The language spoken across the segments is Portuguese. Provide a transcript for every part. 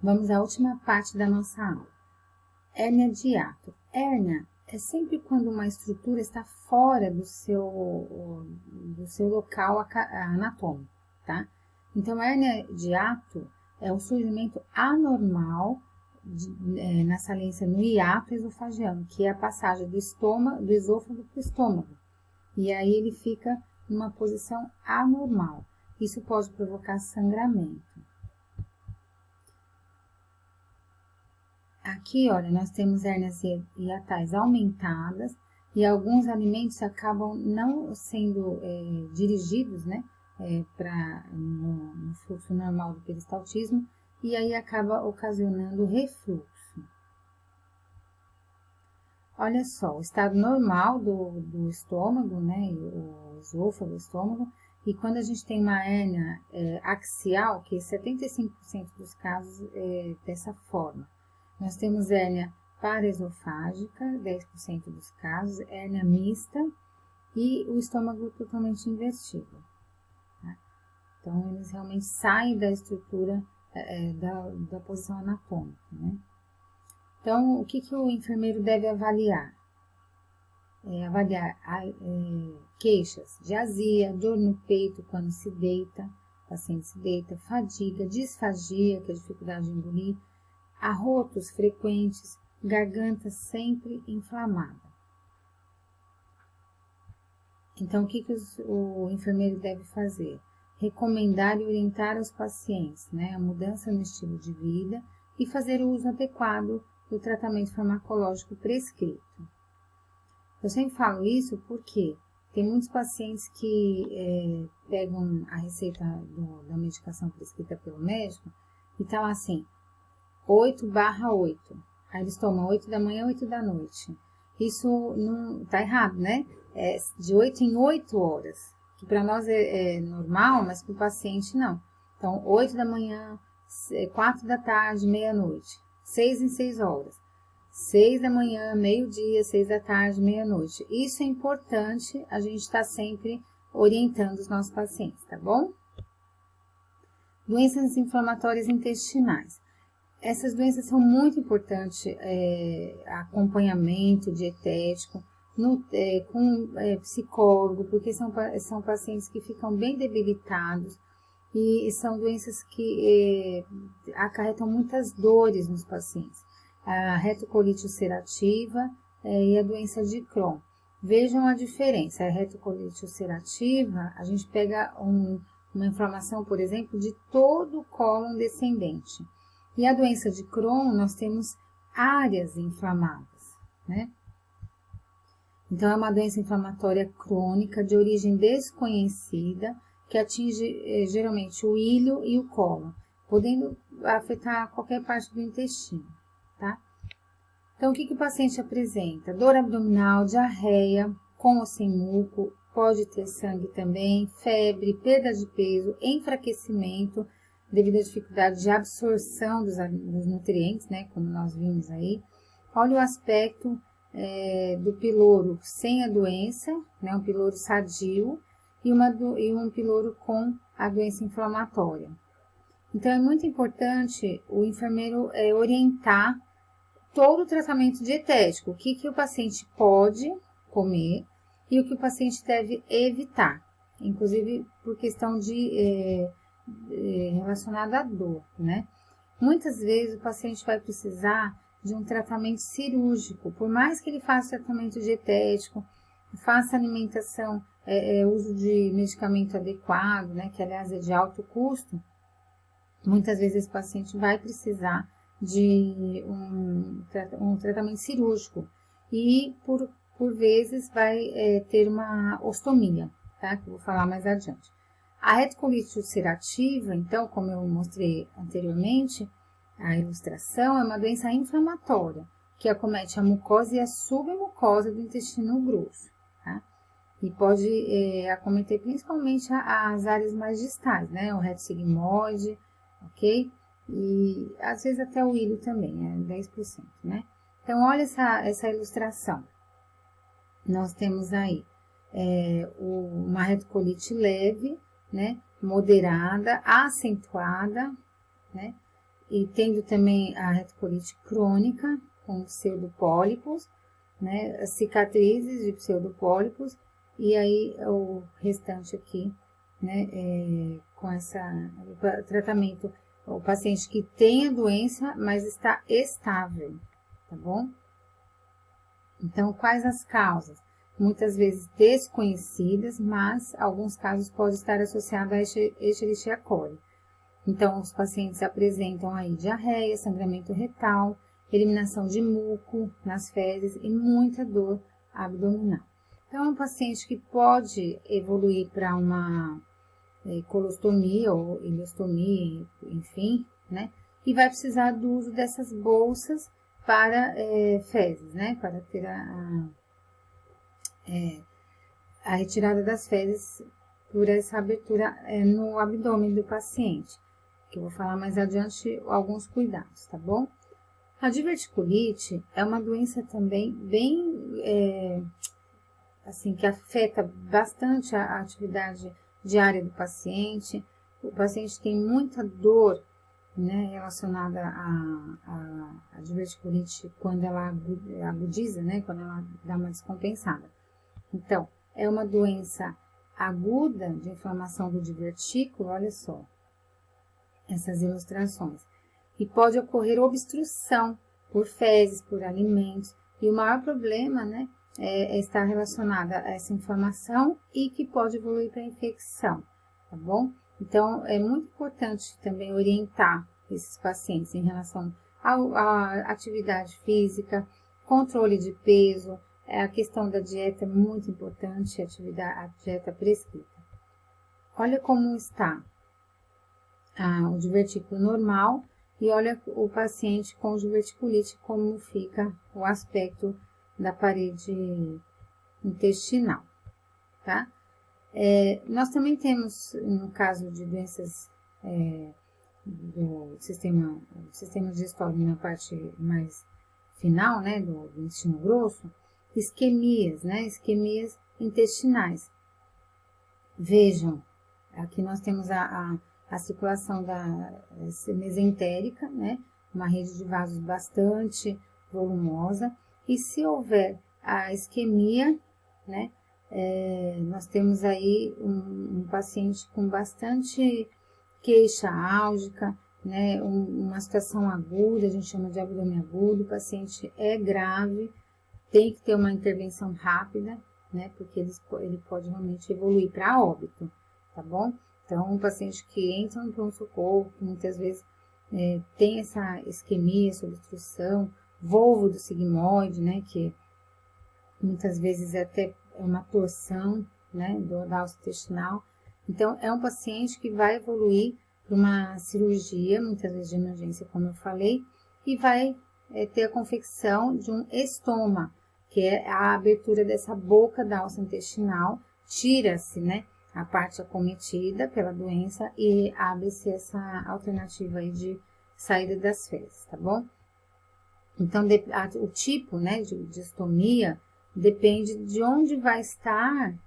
Vamos à última parte da nossa aula. Hérnia de hiato. Hérnia é sempre quando uma estrutura está fora do seu local anatômico, tá? Então, a hérnia de hiato é o surgimento anormal na saliência no hiato esofagiano, que é a passagem do esôfago para o estômago. E aí ele fica numa posição anormal. Isso pode provocar sangramento. Aqui, olha, nós temos hérnias hiatais aumentadas e alguns alimentos acabam não sendo dirigidos, né, no fluxo normal do peristaltismo e aí acaba ocasionando refluxo. Olha só, o estado normal do estômago, né, o esôfago, o estômago, e quando a gente tem uma hérnia axial, que 75% dos casos é dessa forma. Nós temos hérnia paraesofágica, 10% dos casos, hérnia mista e o estômago totalmente invertido. Tá? Então, eles realmente saem da estrutura da posição anatômica, né? Então, o que o enfermeiro deve avaliar? Avaliar queixas de azia, dor no peito quando se deita, o paciente se deita, fadiga, disfagia, que é a dificuldade de engolir, arrotos frequentes, garganta sempre inflamada. Então, o que o enfermeiro deve fazer? Recomendar e orientar aos pacientes, né, a mudança no estilo de vida e fazer o uso adequado do tratamento farmacológico prescrito. Eu sempre falo isso porque tem muitos pacientes que pegam a receita da medicação prescrita pelo médico e tá lá assim, 8/8. Aí eles tomam 8 da manhã, 8 da noite. Isso não tá errado, né? É de 8 em 8 horas, que para nós é normal, mas para o paciente não. Então, 8 da manhã, 4 da tarde, meia-noite. 6 em 6 horas. 6 da manhã, meio-dia, 6 da tarde, meia-noite. Isso é importante, a gente está sempre orientando os nossos pacientes, tá bom? Doenças inflamatórias intestinais. Essas doenças são muito importantes, acompanhamento dietético, com psicólogo, porque são pacientes que ficam bem debilitados e são doenças que acarretam muitas dores nos pacientes. A retocolite ulcerativa e a doença de Crohn. Vejam a diferença. A retocolite ulcerativa, a gente pega uma inflamação, por exemplo, de todo o cólon descendente. E a doença de Crohn, nós temos áreas inflamadas, né? Então, é uma doença inflamatória crônica de origem desconhecida, que atinge geralmente o ilho e o cólon, podendo afetar qualquer parte do intestino, tá? Então, o que o paciente apresenta? Dor abdominal, diarreia, com ou sem muco, pode ter sangue também, febre, perda de peso, enfraquecimento, devido à dificuldade de absorção dos nutrientes, né, como nós vimos aí. Olha o aspecto do piloro sem a doença, né, um piloro sadio, e um piloro com a doença inflamatória. Então, é muito importante o enfermeiro orientar todo o tratamento dietético, o que o paciente pode comer e o que o paciente deve evitar, inclusive por questão relacionada à dor, né? Muitas vezes o paciente vai precisar de um tratamento cirúrgico, por mais que ele faça tratamento dietético, faça alimentação, uso de medicamento adequado, né, que aliás é de alto custo, muitas vezes esse paciente vai precisar de um tratamento cirúrgico e por vezes vai ter uma ostomia, tá, que eu vou falar mais adiante. A retocolite ulcerativa, então, como eu mostrei anteriormente, a ilustração é uma doença inflamatória, que acomete a mucosa e a submucosa do intestino grosso, tá? E pode acometer principalmente as áreas mais distais, né? O reto sigmoide, ok? E às vezes até o ilho também, 10%, né? Então, olha essa ilustração. Nós temos aí uma retocolite leve, né, moderada, acentuada, né, e tendo também a retocolite crônica, com pseudopólipos, né, as cicatrizes de pseudopólipos, e aí o restante aqui, né, com o tratamento, o paciente que tem a doença, mas está estável, tá bom? Então, quais as causas? Muitas vezes desconhecidas, mas alguns casos pode estar associado a Escherichia coli. Então, os pacientes apresentam aí diarreia, sangramento retal, eliminação de muco nas fezes e muita dor abdominal. Então, é um paciente que pode evoluir para uma colostomia ou ileostomia, enfim, né? E vai precisar do uso dessas bolsas para fezes, né? Para ter a retirada das fezes por essa abertura no abdômen do paciente, que eu vou falar mais adiante alguns cuidados, tá bom? A diverticulite é uma doença também bem, assim, que afeta bastante a atividade diária do paciente. O paciente tem muita dor, né, relacionada à diverticulite quando ela agudiza, né, quando ela dá uma descompensada. Então, é uma doença aguda de inflamação do divertículo, olha só, essas ilustrações. E pode ocorrer obstrução por fezes, por alimentos. E o maior problema, né, é estar relacionada a essa inflamação e que pode evoluir para infecção, tá bom? Então, é muito importante também orientar esses pacientes em relação à atividade física, controle de peso, a questão da dieta é muito importante, a dieta prescrita. Olha como está o divertículo normal e olha o paciente com diverticulite, como fica o aspecto da parede intestinal, tá? Nós também temos, no caso de doenças do sistema digestório na parte mais final, né, do intestino grosso, isquemias, né, isquemias intestinais. Vejam, aqui nós temos a circulação da mesentérica, né, uma rede de vasos bastante volumosa, e se houver a isquemia, né, nós temos aí um paciente com bastante queixa álgica, né, uma situação aguda, a gente chama de abdômen agudo, o paciente é grave, tem que ter uma intervenção rápida, né, porque ele pode realmente evoluir para óbito, tá bom? Então, um paciente que entra no pronto-socorro, que muitas vezes tem essa isquemia, essa obstrução, volvo do sigmoide, né, que muitas vezes até é uma torção, né, da alça intestinal. Então, é um paciente que vai evoluir para uma cirurgia, muitas vezes de emergência, como eu falei, e vai ter a confecção de um estoma, que é a abertura dessa boca da alça intestinal, tira-se, né, a parte acometida pela doença e abre-se essa alternativa aí de saída das fezes, tá bom? Então, o tipo, né, de estomia depende de onde vai estar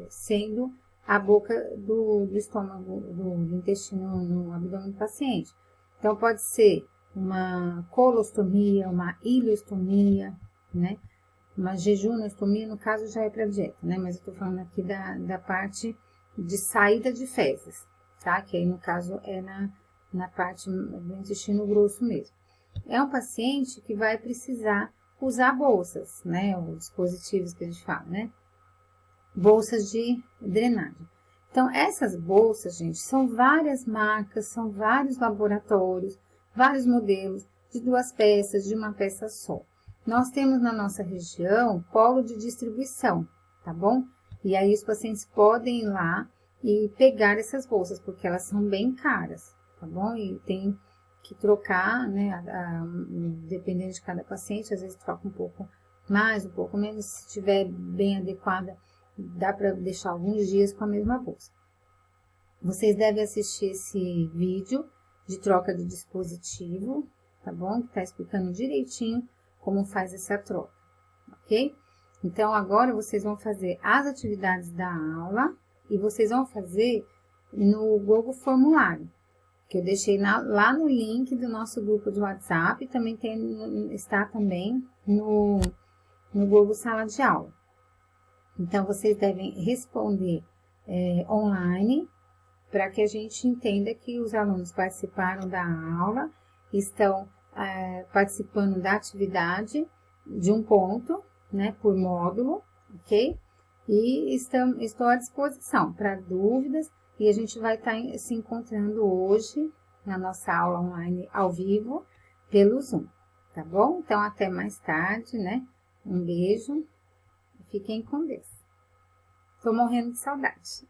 sendo a boca do estômago, do intestino no abdômen do paciente. Então, pode ser uma colostomia, uma ileostomia, né? Uma jejunostomia, no caso, já é para dieta, né? Mas eu tô falando aqui da parte de saída de fezes, tá? Que aí, no caso, é na parte do intestino grosso mesmo. É um paciente que vai precisar usar bolsas, né? Os dispositivos que a gente fala, né? Bolsas de drenagem. Então, essas bolsas, gente, são várias marcas, são vários laboratórios, vários modelos de 2 peças, de uma peça só. Nós temos na nossa região polo de distribuição, tá bom? E aí os pacientes podem ir lá e pegar essas bolsas, porque elas são bem caras, tá bom? E tem que trocar, né, dependendo de cada paciente, às vezes troca um pouco mais, um pouco menos, se estiver bem adequada, dá para deixar alguns dias com a mesma bolsa. Vocês devem assistir esse vídeo de troca de dispositivo, tá bom? Que tá explicando direitinho como faz essa troca, ok? Então, agora vocês vão fazer as atividades da aula e vocês vão fazer no Google Formulário. que eu deixei lá no link do nosso grupo de WhatsApp, também está também no Google Sala de Aula. Então, vocês devem responder online, para que a gente entenda que os alunos participaram da aula, estão participando da atividade de um ponto, né, por módulo, ok? E estou à disposição para dúvidas, e a gente vai estar se encontrando hoje na nossa aula online ao vivo pelo Zoom, tá bom? Então, até mais tarde, né? Um beijo, fiquem com Deus. Tô morrendo de saudade.